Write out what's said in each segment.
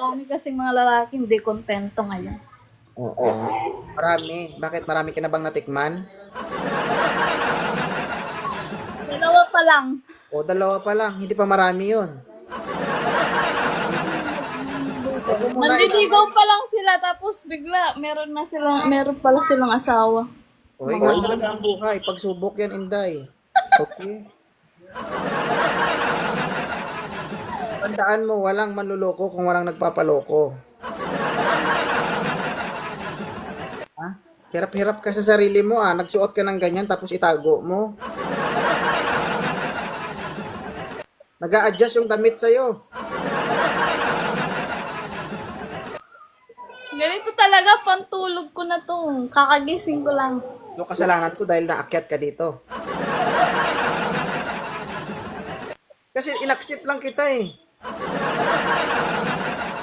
Marami kasing mga lalaki hindi kontento ngayon. Oo. Marami. Bakit? Marami ka na bang natikman? Dalawa pa lang. O dalawa pa lang. Hindi pa marami yun. Huwag mo muna Nandiligaw pa lang sila tapos bigla meron pala silang asawa. O, ikaw talaga ang buhay. Pagsubok yan, Inday. Okay? Tandaan mo, walang manluloko kung walang nagpapaloko. Ha? Hirap-hirap ka sa sarili mo ah. Nagsuot ka ng ganyan tapos itago mo. Nag-a-adjust yung damit sa'yo. Ganito talaga, pantulog ko na to. Kakagising ko lang. Yung kasalanan ko dahil naakyat ka dito. Kasi inaccept lang kita eh.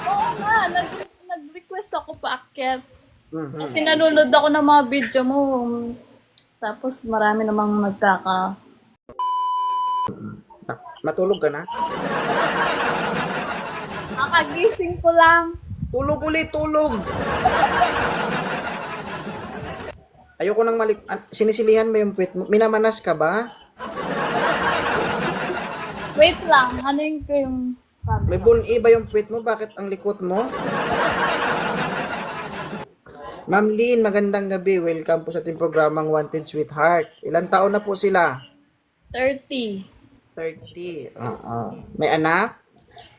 Oo nga, nag-request ako paakyat. Mhm. Kasi nanonood ako ng mga video mo. Tapos marami namang Matulog ka na? kakagising ko lang. Tulog ulit, tulog! Ayoko nang sinisilihan mo yung puwet mo. Minamanas ka ba? Wait lang, hanuin ko yung May camera. bun-i ba yung puwet mo? Bakit ang likot mo? Ma'am Lynn, magandang gabi. Welcome po sa ating programang Wanted Sweetheart. Ilang taon na po sila? 30. 30. Oo. May anak?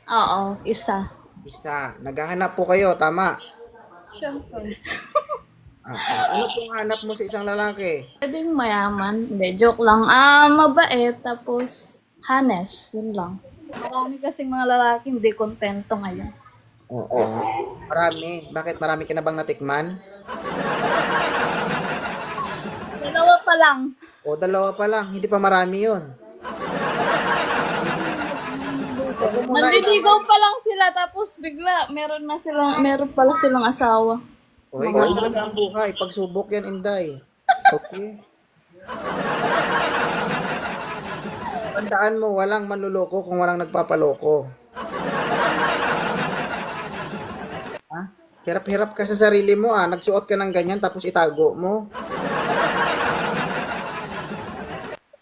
Oo, isa. Isa. Naghahanap po kayo, tama? Siyempre. Ano pong hanap mo sa isang lalaki? Pwedeng mayaman. Hindi, joke lang. Mabait. Tapos, honest. Yun lang. Marami kasing mga lalaki hindi kontento ngayon. Oo. Marami. Bakit? Marami ka na bang natikman? Dalawa pa lang. O dalawa pa lang. Hindi pa marami yun. Huwag mo muna Nandiligaw pa lang sila tapos bigla meron pala silang asawa. O, ikaw talaga ang buhay. Pagsubok yan, Inday. Okay? Tandaan mo, walang manluloko kung walang nagpapaloko. Ha? Hirap-hirap ka sa sarili mo ah. Nagsuot ka ng ganyan tapos itago mo.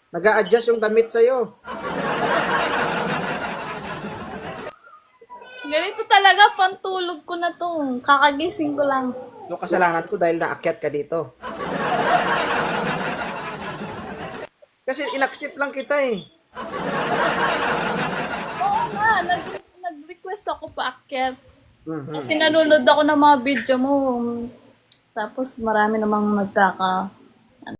Nag-a-adjust yung damit sa'yo. Ganito talaga, pantulog ko na to. Kakagising ko lang. Yung kasalanan ko dahil naakyat ka dito. Kasi inaccept lang kita eh. Oo nga, nag-request ako paakyat. Mhm. Kasi nanonood ako ng mga video mo. Tapos marami namang